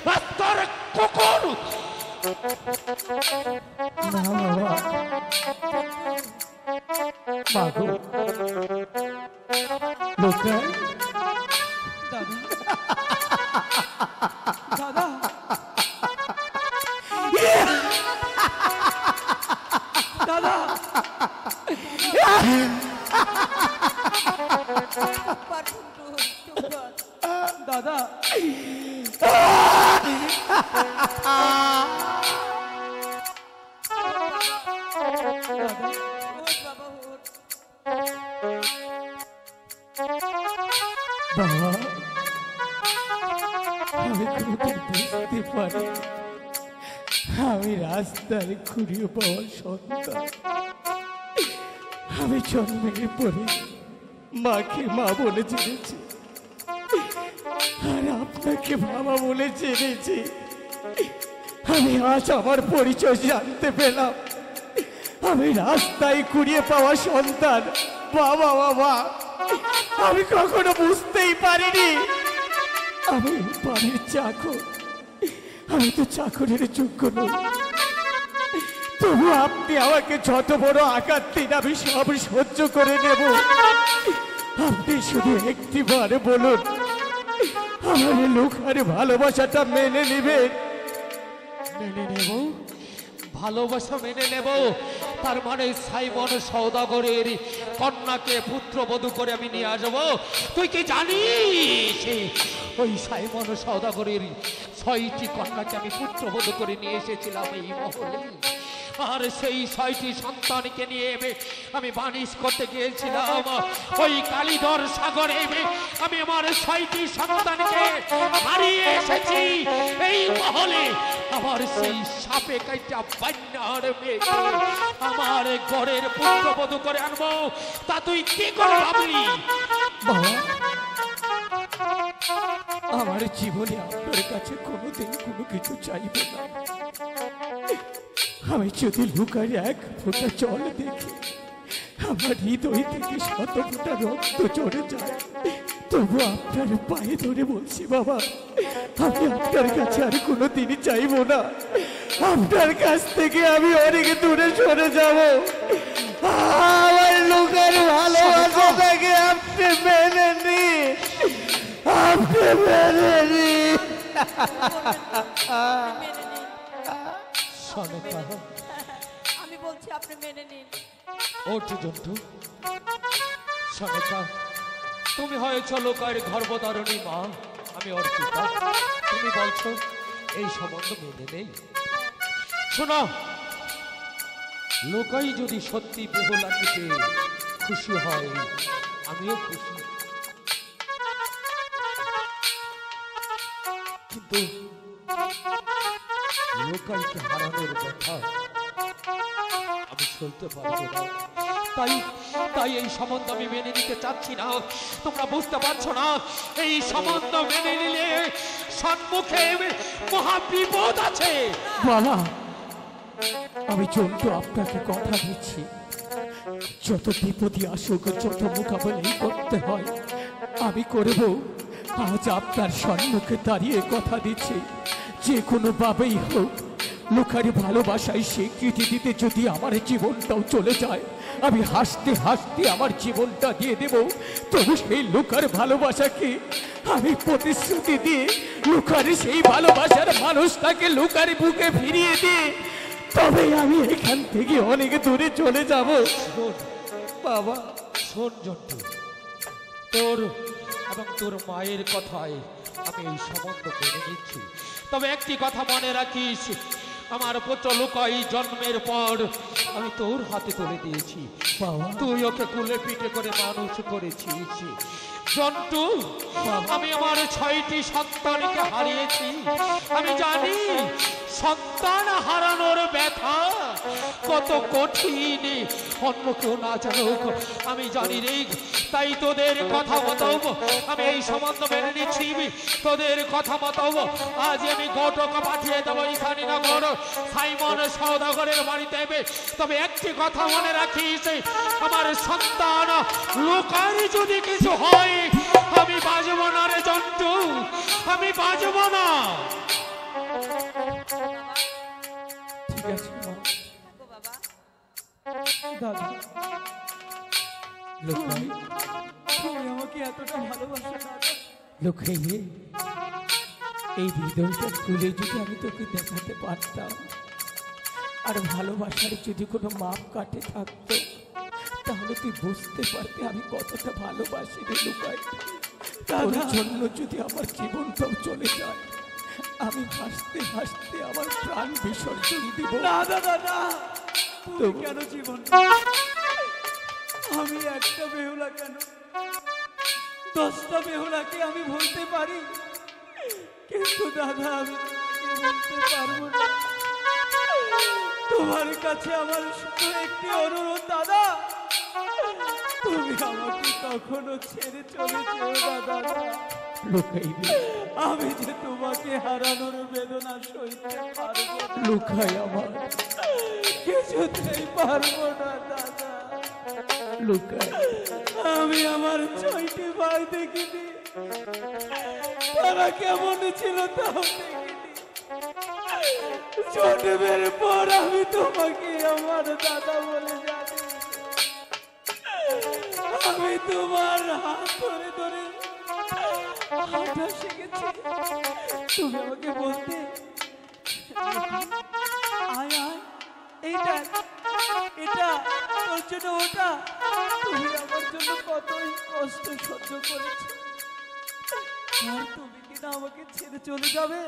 রাস্তার কুকুর। না বাবা, মাগো লোকাই। দাদা দাদা দাদা দাদা বাবা, আমি কোনোদিন বুঝতে পারি আমি রাস্তায় খুঁড়িয়ে পাওয়া সন্তান। আমি জন্মের পরে মাকে মা বলে জেনেছি, আর আপনাকে বাবা বলে জেনেছি। আমি আজ আমার পরিচয় জানতে পেলাম, আমি রাস্তায় কুড়িয়ে পাওয়া সন্তান। বাবা বাবা, আমি কখনো বুঝতেই পারিনি আমি বাড়ির চাকর। আমি তো চাকরের যোগ্য নই, তবু আপনি আমাকে যত বড় আঘাত দিন আমি সব সহ্য করে নেব। আপনি শুধু একটিবার বলুন, আমার লোকের ভালোবাসাটা মেনে নেবেন। মেনে নেব, ভালোবাসা মেনে নেব। তার মানে সাইমন সওদাগরের কন্যাকে পুত্রবধূ করে আমি নিয়ে আসবো। তুই কি জানিস ওই সাইমন সওদাগরের 6টি কন্যাকে আমি পুত্রবধূ করে নিয়ে এসেছিলাম এই মহলে। আর সেই 6টি সন্তানকে নিয়ে আমি বাণিজ্য করতে গিয়েছিলাম ওই কালীধর সাগরে। আমি আমার 6টি সন্তানকে হারিয়ে এসেছি এই মহলে। আমার সেই সাপে কাইটা বান্যার মেয়েকে আমার ঘরের পুত্রবধূ করে আনবো, তা তুই কি করে ভাবলি? বাবা, আমার জীবনে আপনার কাছে কোনোদিন কোনো কিছু চাইব না। আমি যদি লুকার এক ফোঁটা জল দেখি, আমার হৃদয় থেকে 100 ফোঁটা রক্ত চড়ে যায়, তবু আপনার পায়ে ধরে বলছি বাবা, আমি আপনার কাছে আর কোনোদিনই চাইব না। আপনার কাছ থেকে আমি অনেক দূরে সরে যাব। আমার লোকের ভালোবাসাটাকে আপনি মেনে নিন, আপনি মেনে নিন। আমি বলছি আপনি মেনে নিন। ওঠ জন্টু, সনেকা, তুমি হয়েছ লোকের গর্ভধারণী মা, আমি অর্চিতা। তুমি বলছো এই সম্বন্ধ মেনে নেই। শোনো, লোকাই যদি সত্যি বেহুলাকে পেয়ে খুশি হয়, আমিও খুশি। কিন্তু লোকাইকে হারানোর কথা আমি সইতে পারবো না। তাই এই সম্বন্ধ আমি মেনে নিতে চাচ্ছি না। তোমরা বুঝতে পারছো না, এই সম্বন্ধ মেনে নিলে সম্মুখে মহা বিপদ আছে। বাবা, আমি জন্টু আপনাকে কথা দিচ্ছি, যত বিপদই আসুক, যত মোকাবেলাই করতে হয় আমি করব। আজ আপনার সম্মুখে দাঁড়িয়ে কথা দিচ্ছি, যে কোনো ভাবেই হোক লোকারি ভালোবাসায় স্বীকৃতি দিতে যদি আমার জীবনটাও চলে যায়, আমি হাসতে হাসতে আমার জীবনটা দিয়ে দেব। তবু সেই লোকার ভালোবাসাকে আমি প্রতিশ্রুতি দিয়ে লোকার সেই ভালোবাসার মানুষটাকে লোকার বুকে ফিরিয়ে দিয়ে তবে আমি এখান থেকে অনেক দূরে চলে যাব। বাবা শোন জন্টু, তোর এবং তোর মায়ের কথায় আমি এই সম্বন্ধ মেনে নিচ্ছি। তবে একটি কথা মনে রাখিস, আমার পুত্র লুকাই জন্মের পর আমি তোর হাতে তুলে দিয়েছি। তুই ওকে কুলে পিঠে করে মানুষ করেছিস। জন্টু, আমি আমার 6টি সন্তানকে হারিয়েছি। আমি জানি সন্তান হারানোর ব্যথা কত কঠিন, অন্য কেউ না জানুক আমি জানি রে। তাই তোদের কথা মতো আমি এই সম্বন্ধ মেনে নিচ্ছি। তোদের কথা মতো আজ আমি ঘটক পাঠিয়ে দেবো ঈশানীনগর সাইমন সওদাগরের বাড়িতে। তবে একটি কথা মনে রাখিস, আমার সন্তান লোকার যদি কিছু হয় আমি বাঁচব না রে জন্টু, আমি বাঁচব না। দাদা লুকাই তুমি আমাকে এতটা ভালোবাসো দাদা। লুকাই রে, এই হৃদয়টা খুলে যদি আমি তোকে দেখাতে পারতাম, আর ভালোবাসার যদি কোনো মাপ কাটে থাকতো, তাহলে তুই বুঝতে পারতে আমি কতটা ভালোবাসি রে লুকাই। তোর জন্য যদি আমার জীবনটাও চলে যায়, আমি হাসতে হাসতে আমার প্রাণ বিসর্জন দিব। না দাদা না, তুমি তবু- কেন জীবন, আমি একটা বেহুলা কেন, 10টা বেহুলাকে আমি বলতে পারি, কিন্তু দাদা আমি তোমাকে বলতে পারবো না। তোমার কাছে আমার শুধু একটি অনুরোধ দাদা, তুমি আমাকে কখনো ছেড়ে চলে যেও না দাদা। লুকাই রে, আমি যে তোমাকে হারানোর বেদনা সইতে পারবো না, লুকাই আমার, কিছুতেই পারবো না দাদা। লুকাই। আমি আমার 6টি ভাই দেখিনি, তারা কেমন ছিল তাও দেখিনি। জন্মের পর আমি তোমাকে আমার দাদা বলে জানি। আমি তোমার হাত ধরে ধরে হাঁটা শিখেছি। তুমি আমাকে বলতে, আয় আয়, এইটা এটা তোর জন্য, ওটা। তুমি আমার জন্য কতই কষ্ট সহ্য করেছো, আর তুমি কিনা আমাকে ছেড়ে চলে যাবে?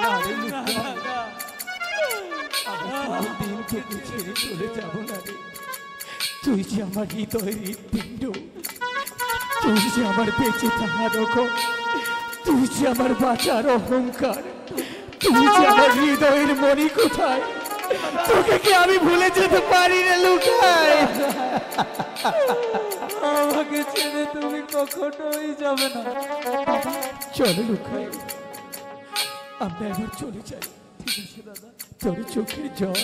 না রে না, লুকাই, না, আমি কোনোদিন তোকে ছেড়ে চলে যাব না রে। তুই যে আমার হৃদয়ের হৃৎপিণ্ড, তুই যে আমার বেঁচে থাকার রকম, তুই যে আমার বাঁচার অহংকার, তুই যে আমার হৃদয়ের মনি কোথায়, তোকে কি আমি ভুলে যেতে পারি রে লুকাই? আমাকে ছেড়ে তুমি কখনোই যাবে না। চলো লুকাই, আমরা এবার চলে যাই। ঠিক আছে দাদা। তোর চোখের জল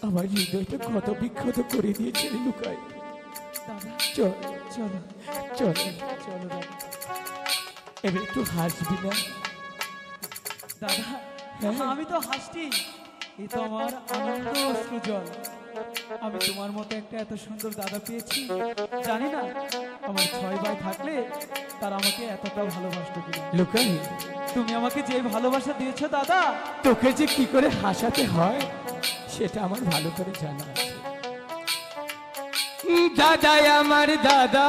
আমার হৃদয়টা ক্ষত বিক্ষত করে দিয়েছে রে লুকাই। দাদা চল চলো, চল, চলো দাদা। এবার একটু হাসবি না? দাদা হ্যাঁ। আমি তো হাসছি, এই তো আমার আনন্দ অশ্রু জল। আমি তোমার মতো একটা এত সুন্দর দাদা পেয়েছি, জানি না আমার 6 ভাই থাকলে তারা আমাকে এতটা ভালোবাসতো কিনা। লুকাই, তুমি আমাকে যে ভালোবাসা দিয়েছো দাদা, তোকে যে কি করে হাসাতে হয় সেটা আমার ভালো করে জানা আছে। দাদা আমার দাদা।